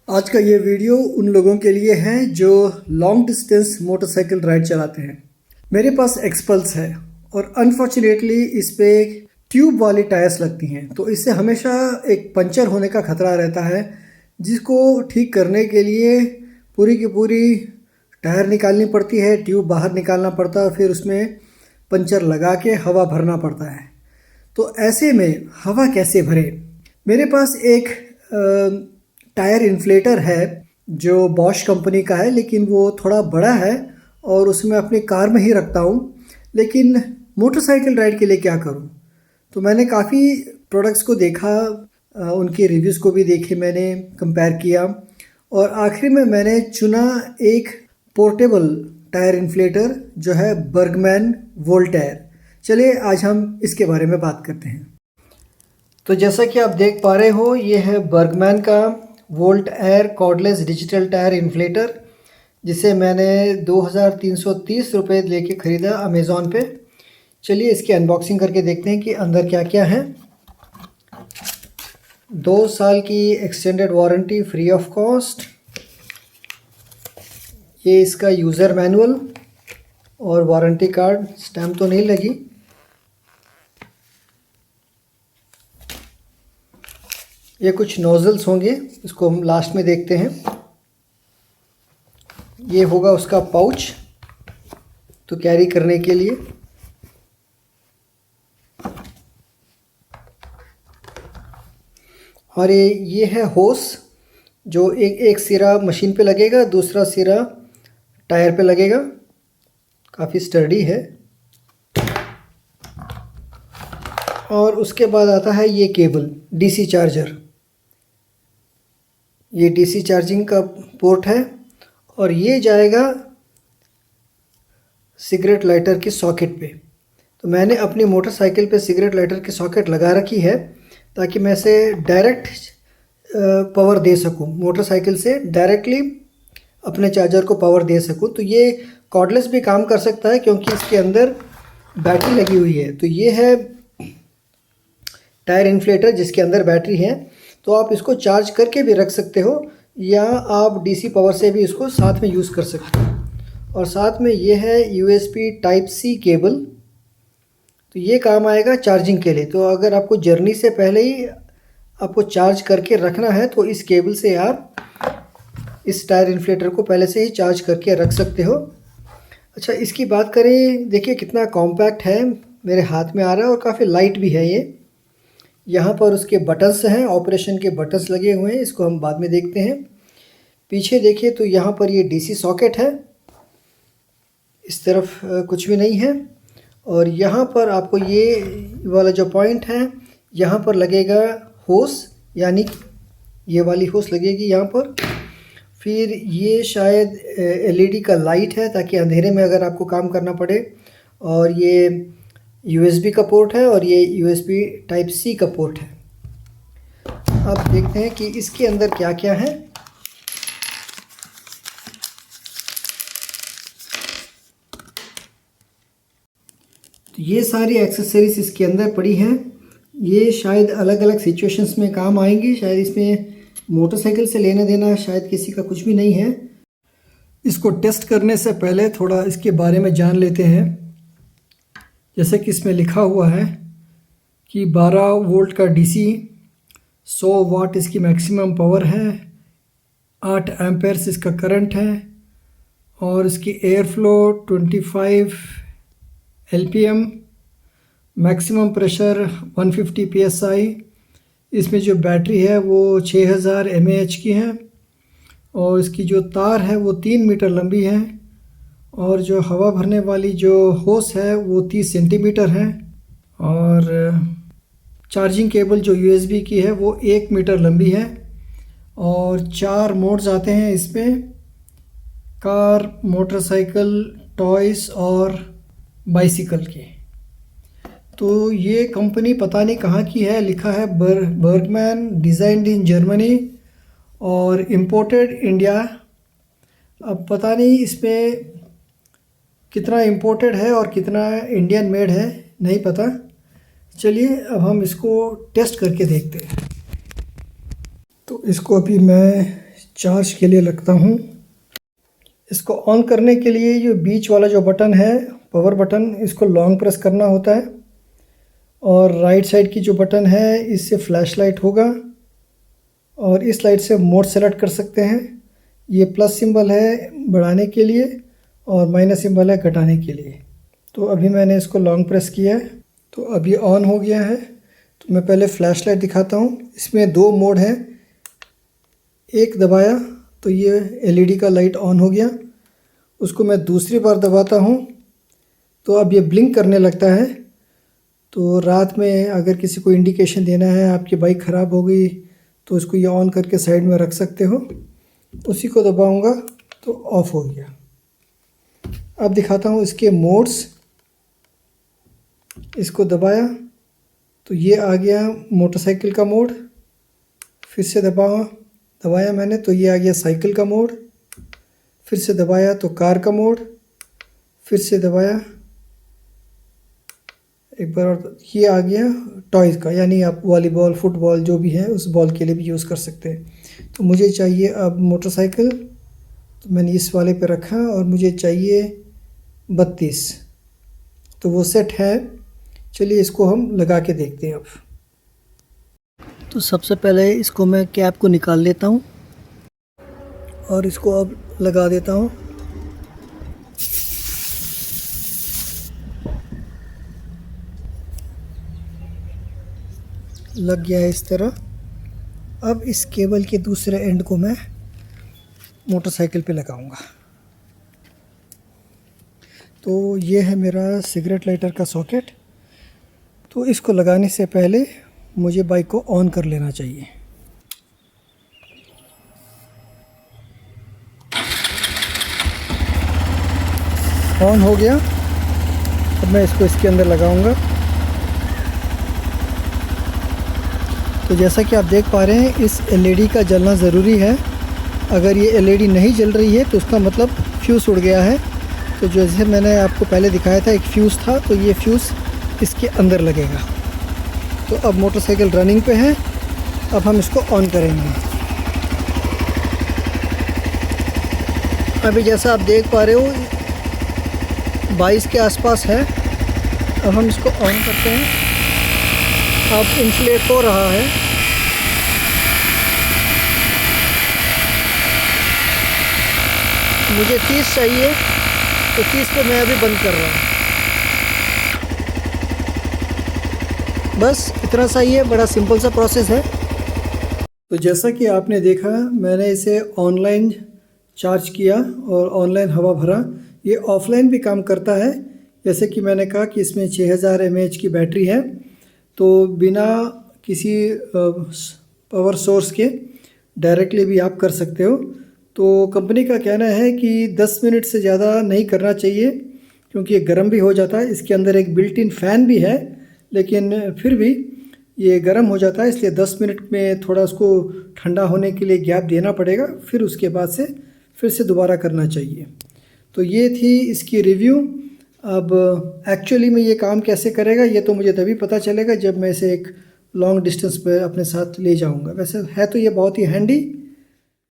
आज का ये वीडियो उन लोगों के लिए है जो लॉन्ग डिस्टेंस मोटरसाइकिल राइड चलाते हैं। मेरे पास एक्सपल्स है और अनफॉर्चुनेटली इस पे ट्यूब वाली टायर्स लगती हैं, तो इससे हमेशा एक पंचर होने का खतरा रहता है, जिसको ठीक करने के लिए पूरी की पूरी टायर निकालनी पड़ती है, ट्यूब बाहर निकालना पड़ता है, फिर उसमें पंचर लगा के हवा भरना पड़ता है। तो ऐसे में हवा कैसे भरे? मेरे पास एक टायर इन्फ्लेटर है जो बॉश कंपनी का है, लेकिन वो थोड़ा बड़ा है और उसमें अपनी कार में ही रखता हूँ। लेकिन मोटरसाइकिल राइड के लिए क्या करूँ? तो मैंने काफ़ी प्रोडक्ट्स को देखा, उनके रिव्यूज़ को भी देखे, मैंने कंपेयर किया और आखिर में मैंने चुना एक पोर्टेबल टायर इन्फ्लेटर जो है बर्गमैन वोल्टेयर। चलिए आज हम इसके बारे में बात करते हैं। तो जैसा कि आप देख पा रहे हो, ये है बर्गमैन का volt air cordless digital tyre inflator, जिसे मैंने 2330 रुपये लेके ख़रीदा अमेज़ॉन पे। चलिए इसकी अनबॉक्सिंग करके देखते हैं कि अंदर क्या क्या है। 2 साल की extended warranty free of cost, ये इसका यूज़र मैनुअल और वारंटी कार्ड, स्टैम्प तो नहीं लगी। ये कुछ नोज़ल्स होंगे, इसको हम लास्ट में देखते हैं। ये होगा उसका पाउच तो कैरी करने के लिए। और ये है होस, जो एक सिरा मशीन पे लगेगा, दूसरा सिरा टायर पे लगेगा। काफ़ी स्टर्डी है। और उसके बाद आता है ये केबल, डीसी चार्जर। ये डीसी चार्जिंग का पोर्ट है और ये जाएगा सिगरेट लाइटर की सॉकेट पे। तो मैंने अपनी मोटरसाइकिल पे सिगरेट लाइटर की सॉकेट लगा रखी है ताकि मैं इसे डायरेक्ट पावर दे सकूं, मोटरसाइकिल से डायरेक्टली अपने चार्जर को पावर दे सकूं। तो ये कॉर्डलेस भी काम कर सकता है क्योंकि इसके अंदर बैटरी लगी हुई है। तो ये है टायर इन्फ्लेटर जिसके अंदर बैटरी है, तो आप इसको चार्ज करके भी रख सकते हो या आप डीसी पावर से भी इसको साथ में यूज़ कर सकते हो। और साथ में ये है यूएसबी टाइप सी केबल, तो ये काम आएगा चार्जिंग के लिए। तो अगर आपको जर्नी से पहले ही आपको चार्ज करके रखना है तो इस केबल से आप इस टायर इन्फ्लेटर को पहले से ही चार्ज करके रख सकते हो। अच्छा, इसकी बात करें, देखिए कितना कॉम्पैक्ट है, मेरे हाथ में आ रहा है और काफ़ी लाइट भी है ये। यहाँ पर उसके बटन्स हैं, ऑपरेशन के बटन्स लगे हुए हैं, इसको हम बाद में देखते हैं। पीछे देखिए तो यहाँ पर ये डीसी सॉकेट है, इस तरफ कुछ भी नहीं है। और यहाँ पर आपको ये वाला जो पॉइंट है, यहाँ पर लगेगा होस, यानी ये वाली होस लगेगी यहाँ पर। फिर ये शायद एलईडी का लाइट है ताकि अंधेरे में अगर आपको काम करना पड़े। और ये यूएसबी का पोर्ट है और ये यूएसबी टाइप सी का पोर्ट है। अब देखते हैं कि इसके अंदर क्या क्या है। तो ये सारी एक्सेसरीज इसके अंदर पड़ी हैं। ये शायद अलग अलग सिचुएशंस में काम आएंगी, शायद इसमें मोटरसाइकिल से लेना देना शायद किसी का कुछ भी नहीं है। इसको टेस्ट करने से पहले थोड़ा इसके बारे में जान लेते हैं। जैसे कि इसमें लिखा हुआ है कि 12 वोल्ट का डीसी, 100 वाट इसकी मैक्सिमम पावर है, 8 एम्पेयर्स इसका करंट है और इसकी air flow 25 LPM, maximum pressure 150 psi। इसमें जो बैटरी है वो 6000 mAh की है और इसकी जो तार है वो 3 मीटर लंबी है और जो हवा भरने वाली जो होस है वो 30 सेंटीमीटर है। और चार्जिंग केबल जो यूएसबी की है वो 1 मीटर लंबी है। और 4 मोड्स आते हैं इसमें, कार, मोटरसाइकिल, टॉयस और बाइसिकल के। तो ये कंपनी पता नहीं कहाँ की है, लिखा है बर्गमैन, डिज़ाइंड इन जर्मनी और इम्पोर्टेड इंडिया। अब पता नहीं इसमें कितना इम्पोर्टेड है और कितना इंडियन मेड है, नहीं पता। चलिए अब हम इसको टेस्ट करके देखते हैं। तो इसको अभी मैं चार्ज के लिए रखता हूँ। इसको ऑन करने के लिए ये बीच वाला जो बटन है पावर बटन, इसको लॉन्ग प्रेस करना होता है और राइट साइड की जो बटन है इससे फ्लैश लाइट होगा और इस लाइट से मोड सेलेक्ट कर सकते हैं। ये प्लस सिंबल है बढ़ाने के लिए और माइनस सिंबल है घटाने के लिए। तो अभी मैंने इसको लॉन्ग प्रेस किया है तो अभी ऑन हो गया है। तो मैं पहले फ्लैश लाइट दिखाता हूँ। इसमें दो मोड हैं, एक दबाया तो ये एलईडी का लाइट ऑन हो गया, उसको मैं दूसरी बार दबाता हूँ तो अब ये ब्लिंक करने लगता है। तो रात में अगर किसी को इंडिकेशन देना है आपकी बाइक ख़राब हो गई तो इसको ये ऑन करके साइड में रख सकते हो। उसी को दबाऊंगा तो ऑफ़ हो गया। अब दिखाता हूँ इसके मोड्स। इसको दबाया तो ये आ गया मोटरसाइकिल का मोड, फिर से दबाया मैंने तो ये आ गया साइकिल का मोड, फिर से दबाया तो कार का मोड, फिर से दबाया एक बार और ये आ गया टॉयज़ का, यानी आप वॉलीबॉल फुटबॉल जो भी है उस बॉल के लिए भी यूज़ कर सकते हैं। तो मुझे चाहिए अब मोटरसाइकिल, तो मैंने इस वाले पे रखा और मुझे चाहिए 32, तो वो सेट है। चलिए इसको हम लगा के देखते हैं अब। तो सबसे पहले इसको मैं कैप को निकाल लेता हूँ और इसको अब लगा देता हूँ। लग गया है इस तरह। अब इस केबल के दूसरे एंड को मैं मोटरसाइकिल पे लगाऊंगा। तो ये है मेरा सिगरेट लाइटर का सॉकेट। तो इसको लगाने से पहले मुझे बाइक को ऑन कर लेना चाहिए। ऑन हो गया। अब मैं इसको इसके अंदर लगाऊंगा। तो जैसा कि आप देख पा रहे हैं इस एलईडी का जलना ज़रूरी है। अगर ये एलईडी नहीं जल रही है तो उसका मतलब फ्यूज़ उड़ गया है। तो जैसे मैंने आपको पहले दिखाया था एक फ्यूज़ था, तो ये फ्यूज़ इसके अंदर लगेगा। तो अब मोटरसाइकिल रनिंग पे है। अब हम इसको ऑन करेंगे। अभी जैसा आप देख पा रहे हो 22 के आसपास है। अब हम इसको ऑन करते हैं। अब इन्फ्लेट हो रहा है। मुझे 30 चाहिए तो 30 पे मैं अभी बंद कर रहा हूँ। बस इतना सा ही है, बड़ा सिंपल सा प्रोसेस है। तो जैसा कि आपने देखा मैंने इसे ऑनलाइन चार्ज किया और ऑनलाइन हवा भरा। ये ऑफलाइन भी काम करता है। जैसे कि मैंने कहा कि इसमें 6000 mAh की बैटरी है, तो बिना किसी पावर सोर्स के डायरेक्टली भी आप कर सकते हो। तो कंपनी का कहना है कि 10 मिनट से ज़्यादा नहीं करना चाहिए क्योंकि ये गर्म भी हो जाता है। इसके अंदर एक बिल्ट इन फ़ैन भी है लेकिन फिर भी ये गर्म हो जाता है, इसलिए 10 मिनट में थोड़ा उसको ठंडा होने के लिए गैप देना पड़ेगा। फिर उसके बाद से फिर से दोबारा करना चाहिए। तो ये थी इसकी रिव्यू। अब एक्चुअली में ये काम कैसे करेगा ये तो मुझे तभी पता चलेगा जब मैं इसे एक लॉन्ग डिस्टेंस पर अपने साथ ले जाऊंगा। वैसे है तो ये बहुत ही हैंडी